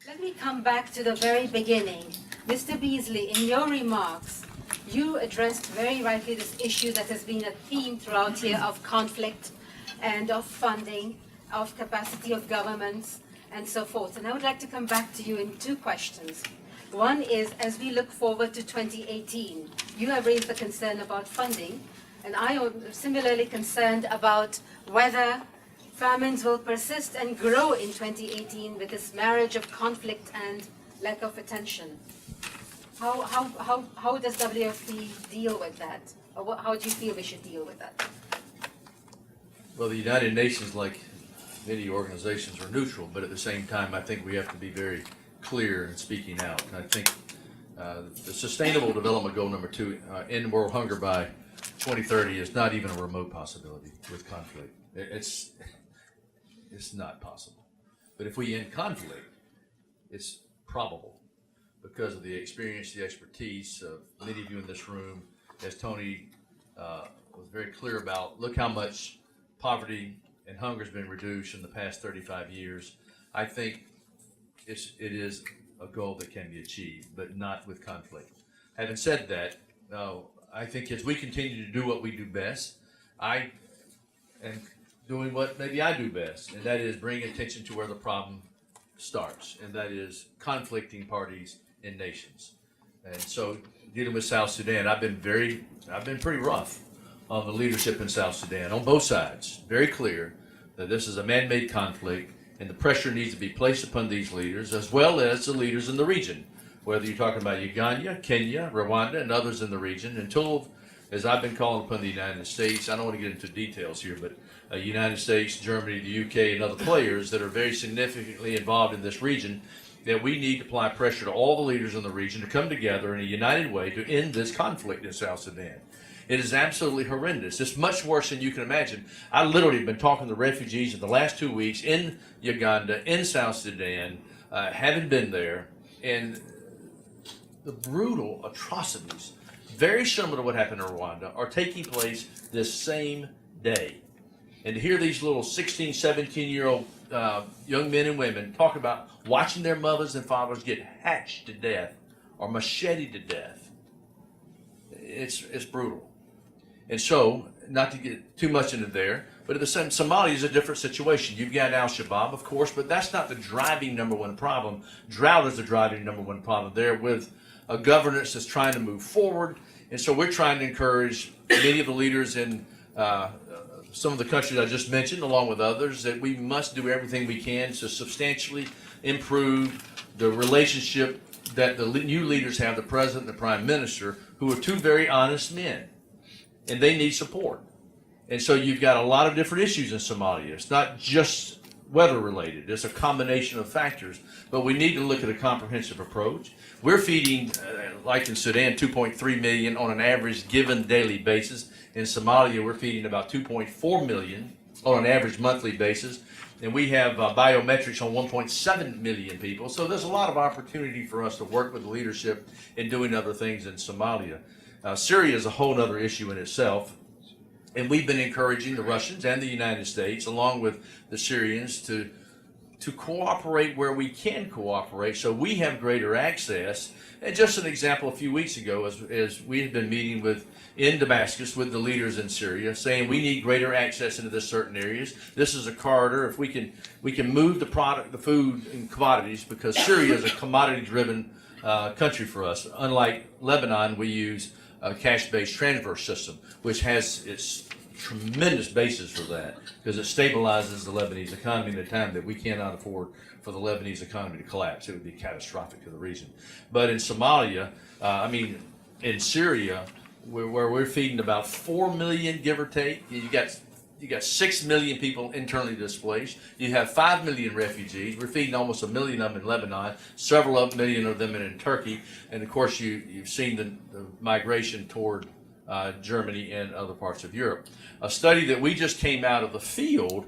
Let me come back to the very beginning. Mr. Beasley, in your remarks, you addressed very rightly this issue that has been a theme throughout here of conflict and of funding, of capacity of governments, and so forth. And I would like to come back to you in two questions. One is, as we look forward to 2018, you have raised the concern about funding, and I am similarly concerned about whether famines will persist and grow in 2018 with this marriage of conflict and lack of attention. How does WFP deal with that? Or how do you feel we should deal with that? Well, the United Nations, like many organizations, are neutral, but at the same time, I think we have to be very clear in speaking out. And I think the Sustainable Development Goal number 2, end world hunger by 2030, is not even a remote possibility with conflict. It's not possible. But if we end conflict, it's probable because of the experience, the expertise of many of you in this room. As Tony was very clear about, look how much poverty and hunger has been reduced in the past 35 years. I think it is a goal that can be achieved, but not with conflict. Having said that, I think as we continue to do what we do best, I am doing what maybe I do best, and that is bring attention to where the problem starts, and that is conflicting parties and nations. And so dealing with South Sudan, I've been pretty rough on the leadership in South Sudan, on both sides, very clear that this is a man-made conflict, and the pressure needs to be placed upon these leaders, as well as the leaders in the region, whether you're talking about Uganda, Kenya, Rwanda, and others in the region, until, as I've been calling upon the United States, I don't want to get into details here, but United States, Germany, the UK, and other players that are very significantly involved in this region, that we need to apply pressure to all the leaders in the region to come together in a united way to end this conflict in South Sudan. It is absolutely horrendous. It's much worse than you can imagine. I literally have been talking to refugees in the last 2 weeks in Uganda, in South Sudan, having been there, and the brutal atrocities, very similar to what happened in Rwanda, are taking place this same day. And to hear these little 16, 17-year-old young men and women talk about watching their mothers and fathers get hacked to death or macheted to death, it's brutal. And so, not to get too much into there, but at the same, Somalia is a different situation. You've got Al-Shabaab, of course, but that's not the driving number one problem. Drought is the driving number one problem there, with a governance that's trying to move forward. And so we're trying to encourage many of the leaders in some of the countries I just mentioned, along with others, that we must do everything we can to substantially improve the relationship that the new leaders have, the president and the prime minister, who are two very honest men, and they need support. And so you've got a lot of different issues in Somalia. It's not just weather related. It's a combination of factors, but we need to look at a comprehensive approach. We're feeding, like in Sudan, 2.3 million on an average given daily basis. In Somalia, we're feeding about 2.4 million on an average monthly basis. And we have biometrics on 1.7 million people. So there's a lot of opportunity for us to work with the leadership in doing other things in Somalia. Syria is a whole other issue in itself. And we've been encouraging the Russians and the United States, along with the Syrians, to cooperate where we can cooperate so we have greater access. And just an example, a few weeks ago, as we had been meeting in Damascus with the leaders in Syria, saying we need greater access into this certain areas. This is a corridor. If we can move the food and commodities, because Syria is a commodity-driven country for us. Unlike Lebanon, we use a cash-based transfer system, which has its tremendous basis for that, because it stabilizes the Lebanese economy in a time that we cannot afford for the Lebanese economy to collapse. It would be catastrophic to the region. But in Somalia, in Syria, where we're feeding about 4 million, give or take, you got 6 million people internally displaced. You have 5 million refugees. We're feeding almost 1 million of them in Lebanon, several million of them in Turkey, and of course you've seen the migration toward Germany and other parts of Europe. A study that we just came out of the field,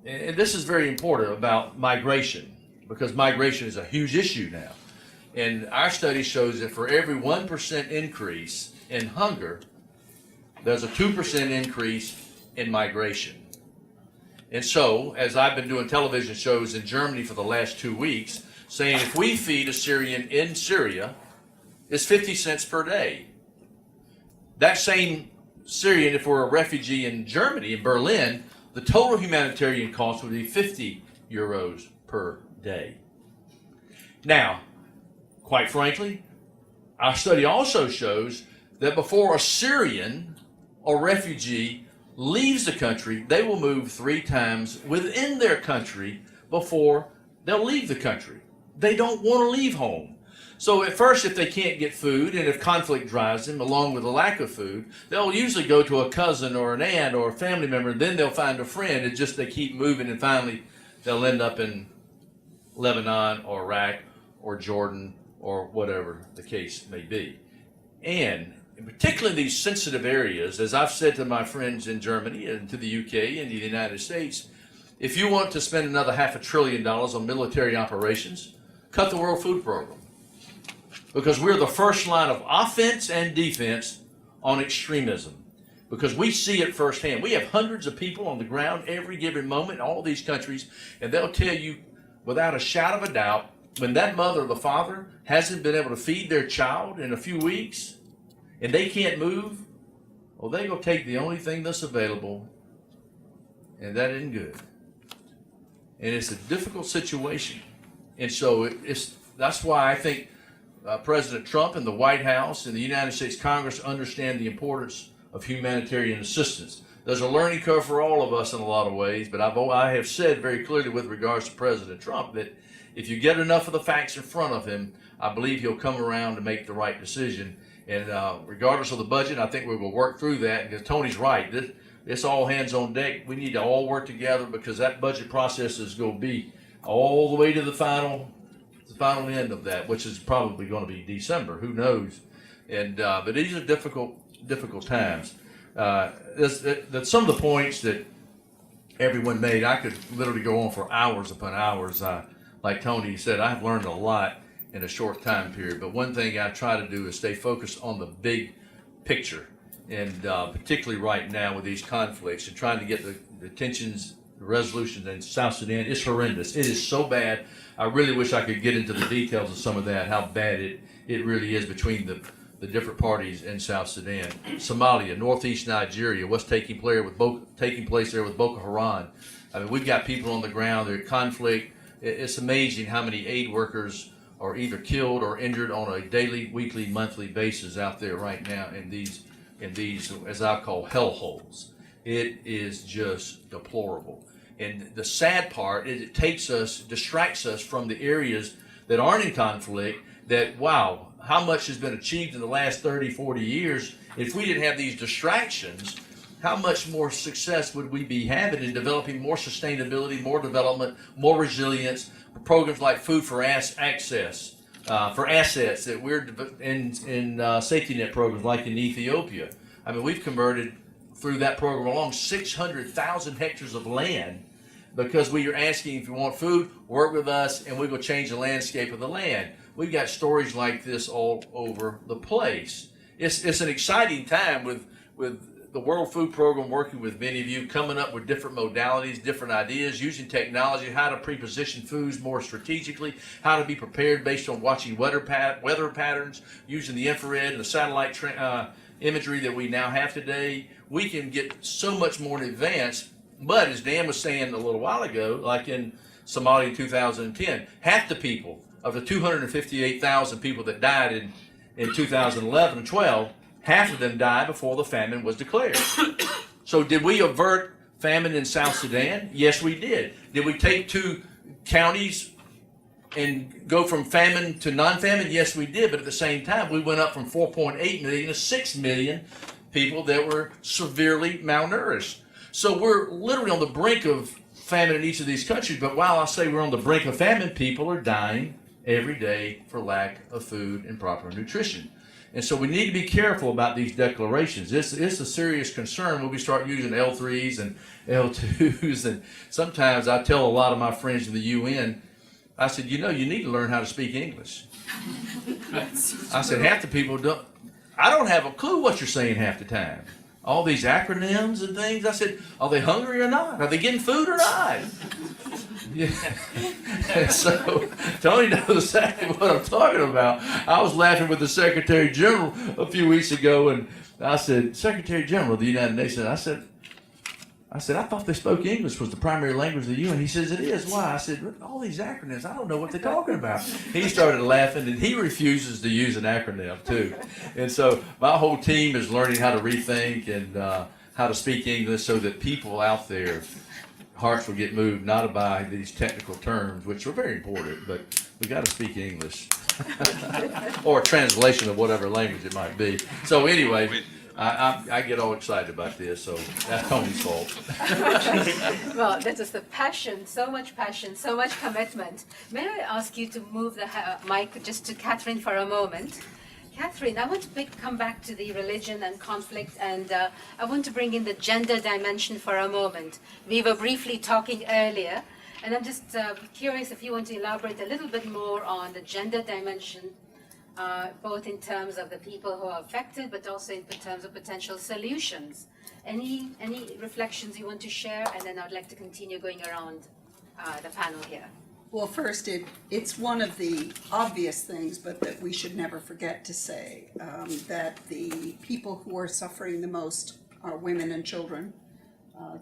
and this is very important, about migration, because migration is a huge issue now. And our study shows that for every 1% increase in hunger, there's a 2% increase in migration. And so, as I've been doing television shows in Germany for the last 2 weeks, saying if we feed a Syrian in Syria, it's 50 cents per day. That same Syrian, if we're a refugee in Germany, in Berlin, the total humanitarian cost would be 50 euros per day. Now, quite frankly, our study also shows that before a Syrian or refugee leaves the country, they will move 3 times within their country before they'll leave the country. They don't want to leave home. So at first, if they can't get food, and if conflict drives them, along with the lack of food, they'll usually go to a cousin or an aunt or a family member, and then they'll find a friend. It's just they keep moving, and finally they'll end up in Lebanon or Iraq or Jordan or whatever the case may be. And particularly in these sensitive areas, as I've said to my friends in Germany and to the UK and the United States, if you want to spend another $500 billion on military operations, cut the World Food Program. Because we're the first line of offense and defense on extremism. Because we see it firsthand. We have hundreds of people on the ground every given moment in all these countries, and they'll tell you without a shadow of a doubt, when that mother or the father hasn't been able to feed their child in a few weeks, and they can't move, well, they're going to take the only thing that's available, and that isn't good. And it's a difficult situation. And so that's why I think President Trump and the White House and the United States Congress understand the importance of humanitarian assistance. There's a learning curve for all of us in a lot of ways, but I have said very clearly with regards to President Trump that if you get enough of the facts in front of him, I believe he'll come around to make the right decision. And regardless of the budget, I think we will work through that. Because Tony's right, it's all hands on deck. We need to all work together because that budget process is going to be all the way to the final end of that, which is probably going to be December. Who knows? And but these are difficult times. That's some of the points that everyone made. I could literally go on for hours upon hours. Like Tony said, I've learned a lot in a short time period. But one thing I try to do is stay focused on the big picture, and particularly right now with these conflicts and trying to get the tensions, the resolutions in South Sudan. It's horrendous. It is so bad. I really wish I could get into the details of some of that, how bad it really is between the different parties in South Sudan. Somalia, northeast Nigeria, what's taking place there with Boko Haram. I mean, we've got people on the ground, there's conflict. It's amazing how many aid workers are either killed or injured on a daily, weekly, monthly basis out there right now in these, as I call, hellholes. It is just deplorable. And the sad part is it distracts us from the areas that aren't in conflict, that, wow, how much has been achieved in the last 30, 40 years. If we didn't have these distractions, how much more success would we be having in developing more sustainability, more development, more resilience, programs like food for access, for assets that we're in safety net programs like in Ethiopia. I mean, we've converted through that program along 600,000 hectares of land because we are asking if you want food, work with us, and we will change the landscape of the land. We've got stories like this all over the place. It's an exciting time with the World Food Program working with many of you, coming up with different modalities, different ideas, using technology, how to pre-position foods more strategically, how to be prepared based on watching weather patterns, using the infrared and the satellite imagery that we now have today. We can get so much more in advance. But as Dan was saying a little while ago, like in Somalia in 2010, half the people of the 258,000 people that died in 2011 and 12, half of them died before the famine was declared. So did we avert famine in South Sudan? Yes, we did. Did we take 2 counties and go from famine to non-famine? Yes, we did. But at the same time, we went up from 4.8 million to 6 million people that were severely malnourished. So we're literally on the brink of famine in each of these countries. But while I say we're on the brink of famine, people are dying every day for lack of food and proper nutrition. And so we need to be careful about these declarations. It's a serious concern when we start using L3s and L2s. And sometimes I tell a lot of my friends in the UN, I said, you need to learn how to speak English. I said, half the people I don't have a clue what you're saying half the time. All these acronyms and things. I said, are they hungry or not? Are they getting food or not? Yeah. And so Tony knows exactly what I'm talking about. I was laughing with the Secretary General a few weeks ago, and I said, Secretary General of the United Nations, I said, I thought they spoke English was the primary language of the UN. He says, it is. Why? I said, all these acronyms, I don't know what they're talking about. He started laughing, and he refuses to use an acronym, too. And so my whole team is learning how to rethink and how to speak English so that people out there, hearts will get moved, not by these technical terms, which are very important, but we got to speak English. Or a translation of whatever language it might be. So anyway, I get all excited about this, so that's Tony's fault. Well, that is the passion, so much commitment. May I ask you to move the mic just to Catherine for a moment? Catherine, I want to come back to the religion and conflict, and I want to bring in the gender dimension for a moment. We were briefly talking earlier, and I'm just curious if you want to elaborate a little bit more on the gender dimension, both in terms of the people who are affected, but also in terms of potential solutions. Any reflections you want to share? And then I'd like to continue going around the panel here. Well, first, it's one of the obvious things, but that we should never forget to say, that the people who are suffering the most are women and children.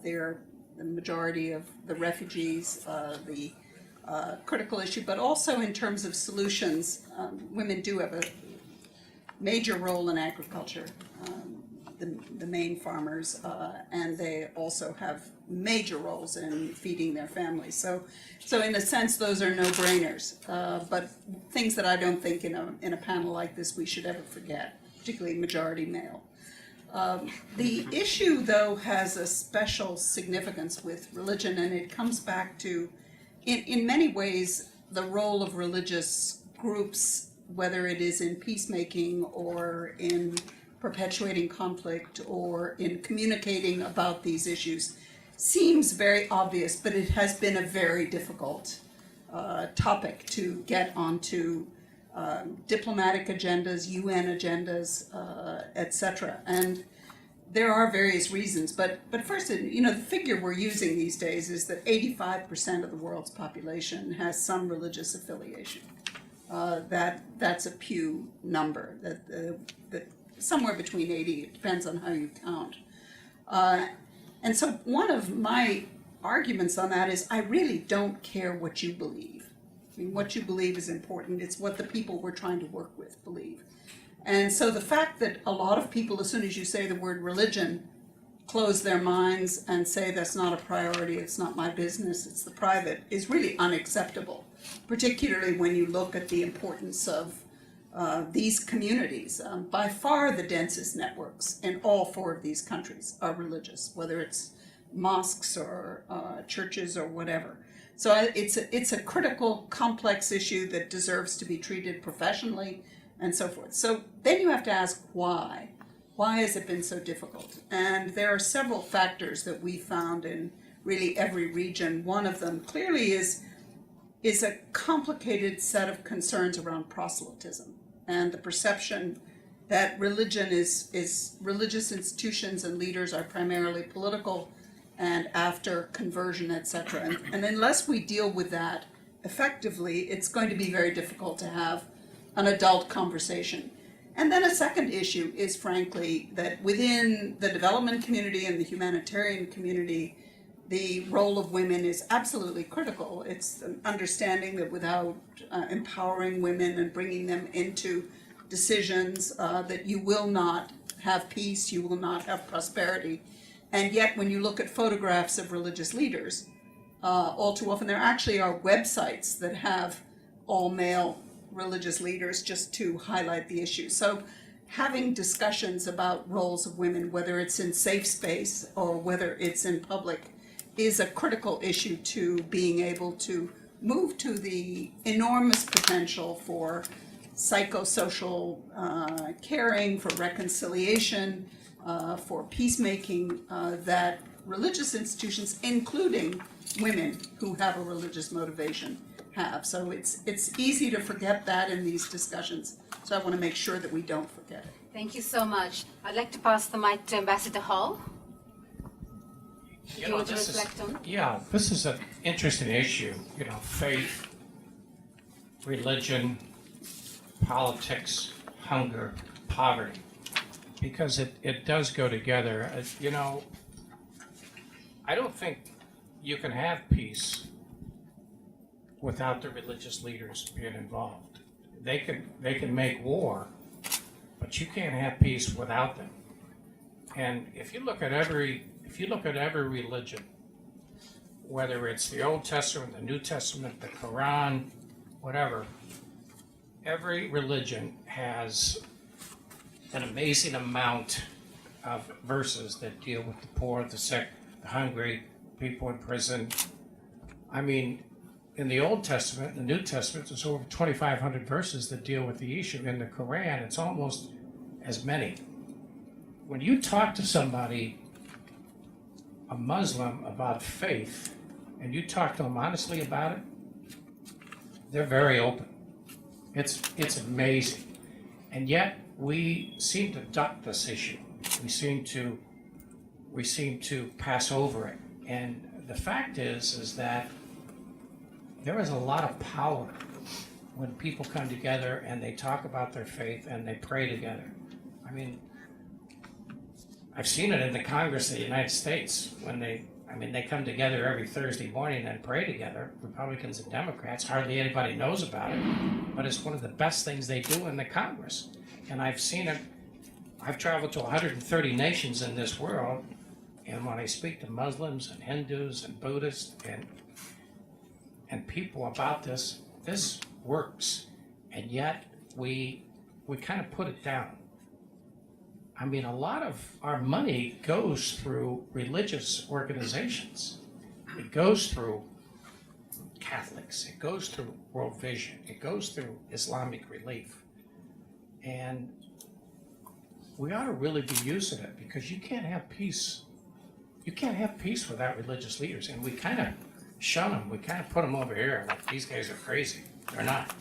They're the majority of the refugees, the critical issue, but also in terms of solutions, women do have a major role in agriculture, the main farmers, and they also have major roles in feeding their families. So in a sense, those are no-brainers, but things that I don't think in a panel like this we should ever forget, particularly majority male. The issue, though, has a special significance with religion, and it comes back to, in many ways, the role of religious groups, whether it is in peacemaking or in perpetuating conflict or in communicating about these issues, seems very obvious, but it has been a very difficult topic to get onto diplomatic agendas, UN agendas, etc. And there are various reasons, but first, the figure we're using these days is that 85% of the world's population has some religious affiliation. That's a Pew number, that somewhere between 80, it depends on how you count. And so one of my arguments on that is I really don't care what you believe. I mean, what you believe is important. It's what the people we're trying to work with believe. And so the fact that a lot of people, as soon as you say the word religion, close their minds and say that's not a priority, it's not my business, it's the private, is really unacceptable, particularly when you look at the importance of these communities. By far the densest networks in all 4 of these countries are religious, whether it's mosques or churches or whatever. So it's a critical, complex issue that deserves to be treated professionally and so forth. So then you have to ask why. Why has it been so difficult? And there are several factors that we found in really every region. One of them clearly is a complicated set of concerns around proselytism and the perception that religion is religious institutions and leaders are primarily political and after conversion, etc. And unless we deal with that effectively, it's going to be very difficult to have an adult conversation. And then a second issue is, frankly, that within the development community and the humanitarian community, the role of women is absolutely critical. It's an understanding that without empowering women and bringing them into decisions, that you will not have peace, you will not have prosperity. And yet, when you look at photographs of religious leaders, all too often there actually are websites that have all male religious leaders just to highlight the issue. So having discussions about roles of women, whether it's in safe space or whether it's in public, is a critical issue to being able to move to the enormous potential for psychosocial caring, for reconciliation, for peacemaking that religious institutions, including women who have a religious motivation, have. So it's easy to forget that in these discussions. So I want to make sure that we don't forget it. Thank you so much. I'd like to pass the mic to Ambassador Hall. you want to reflect on? Yeah, this is an interesting issue, faith, religion, politics, hunger, poverty, because it does go together. I don't think you can have peace without the religious leaders being involved. They can make war, but you can't have peace without them. And if you look at every religion, whether it's the Old Testament, the New Testament, the Quran, whatever, every religion has an amazing amount of verses that deal with the poor, the sick, the hungry, people in prison. I mean, in the Old Testament, the New Testament, there's over 2,500 verses that deal with the issue. In the Quran, it's almost as many. When you talk to somebody, a Muslim, about faith, and you talk to them honestly about it, they're very open. It's amazing. And yet, we seem to duck this issue. We seem to pass over it. And the fact is that there is a lot of power when people come together and they talk about their faith and they pray together. I mean, I've seen it in the Congress of the United States when they come together every Thursday morning and pray together, Republicans and Democrats. Hardly anybody knows about it, but it's one of the best things they do in the Congress. And I've seen it. I've traveled to 130 nations in this world, and when I speak to Muslims and Hindus and Buddhists and people about this works, and yet we kind of put it down. I mean, a lot of our money goes through religious organizations. It goes through Catholics. It goes through World Vision. It goes through Islamic Relief. And we ought to really be using it, because you can't have peace. You can't have peace without religious leaders. And we kind of shun them. We kind of put them over here like these guys are crazy. They're not.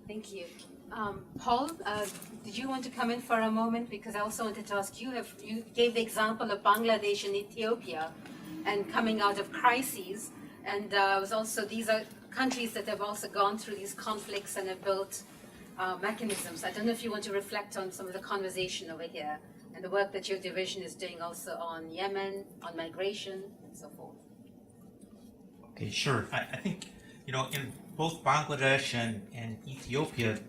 Thank you. Paul, did you want to come in for a moment? Because I also wanted to ask you, you gave the example of Bangladesh and Ethiopia and coming out of crises. And these are countries that have also gone through these conflicts and have built mechanisms. I don't know if you want to reflect on some of the conversation over here and the work that your division is doing also on Yemen, on migration, and so forth. Okay, sure. I think, in both Bangladesh and Ethiopia,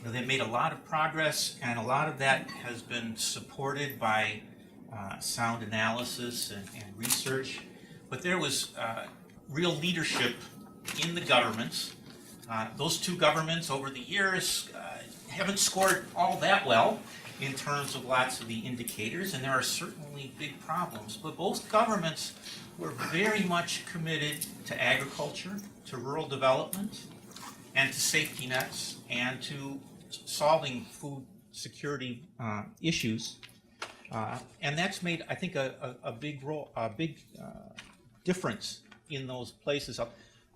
they made a lot of progress, and a lot of that has been supported by sound analysis and research. But there was real leadership in the governments. Those two governments over the years haven't scored all that well in terms of lots of the indicators, and there are certainly big problems. But both governments were very much committed to agriculture, to rural development, and to safety nets, and to solving food security issues. And that's made, I think, a big difference in those places.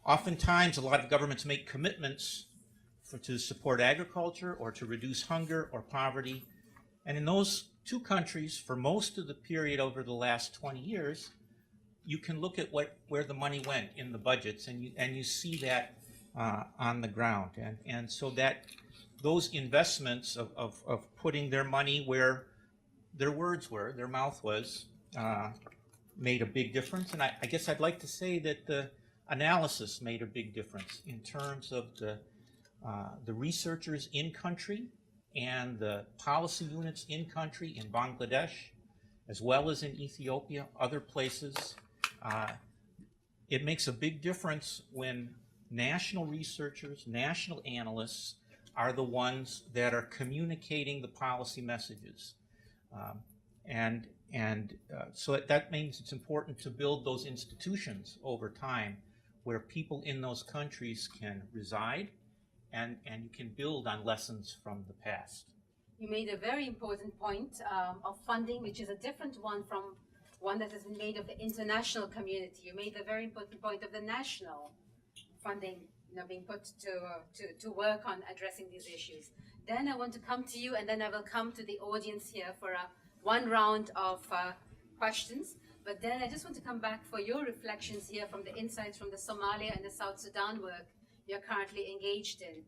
Oftentimes, a lot of governments make commitments to support agriculture or to reduce hunger or poverty. And in those two countries, for most of the period over the last 20 years, you can look at where the money went in the budgets, and you see that on the ground. And so that those investments of putting their money where their words were, their mouth was, made a big difference. And I guess I'd like to say that the analysis made a big difference in terms of the researchers in country and the policy units in country in Bangladesh, as well as in Ethiopia, other places. It makes a big difference when national researchers, national analysts are the ones that are communicating the policy messages. So that means it's important to build those institutions over time where people in those countries can reside and you can build on lessons from the past. You made a very important point of funding, which is a different one from one that has been made of the international community. You made a very important point of the national funding, being put to work on addressing these issues. Then I want to come to you, and then I will come to the audience here for one round of questions. But then I just want to come back for your reflections here from the insights from the Somalia and the South Sudan work you're currently engaged in.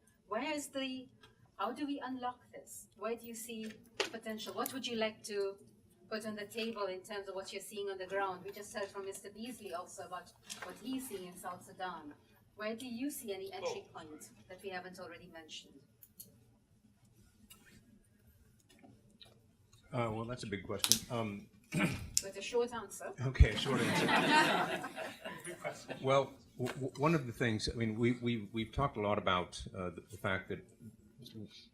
How do we unlock this? Where do you see potential? What would you like to put on the table in terms of what you're seeing on the ground? We just heard from Mr. Beasley also about what he's seeing in South Sudan. Where do you see any entry points that we haven't already mentioned? Well, that's a big question. With a short answer. Okay, short answer. Well, one of the things, I mean, we've talked a lot about the fact that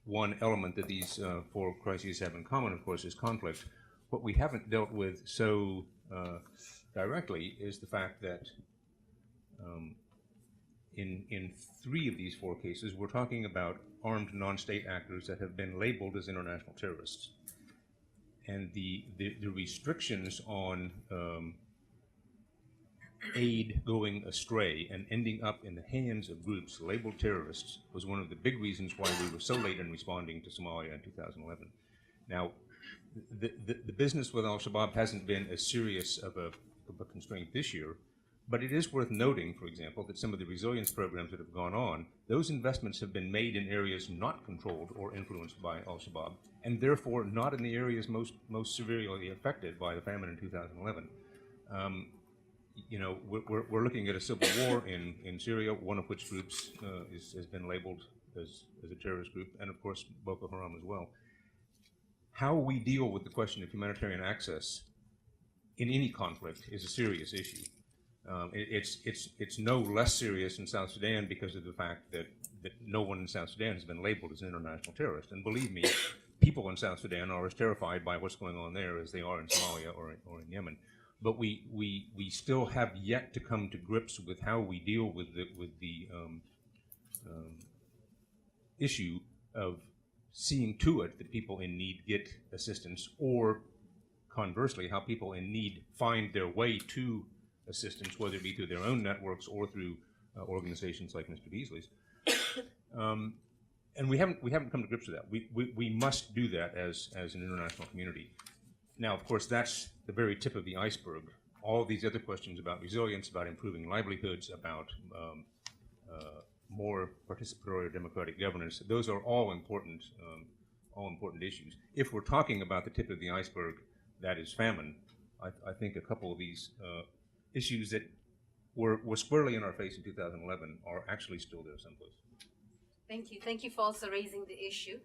one element that these four crises have in common, of course, is conflict. What we haven't dealt with so directly is the fact that in three of these four cases, we're talking about armed non-state actors that have been labeled as international terrorists. And the restrictions on aid going astray and ending up in the hands of groups labeled terrorists was one of the big reasons why we were so late in responding to Somalia in 2011. Now, the business with al-Shabaab hasn't been as serious of a constraint this year, but it is worth noting, for example, that some of the resilience programs that have gone on, those investments have been made in areas not controlled or influenced by al-Shabaab, and therefore not in the areas most severely affected by the famine in 2011. You know, we're looking at a civil war in Syria, one of which groups has been labeled as a terrorist group, and of course Boko Haram as well. How we deal with the question of humanitarian access in any conflict is a serious issue. It's no less serious in South Sudan because of the fact that no one in South Sudan has been labeled as an international terrorist. And believe me, people in South Sudan are as terrified by what's going on there as they are in Somalia or in Yemen. But we still have yet to come to grips with how we deal with the issue of seeing to it that people in need get assistance, or conversely, how people in need find their way to assistance, whether it be through their own networks or through organizations like Mr. Beasley's. And we haven't come to grips with that. We must do that as an international community. Now, of course, that's the very tip of the iceberg. All these other questions about resilience, about improving livelihoods, about more participatory or democratic governance, those are all important issues. If we're talking about the tip of the iceberg, that is famine, I think a couple of these issues that were squarely in our face in 2011 are actually still there someplace. Thank you. Thank you for also raising the issue.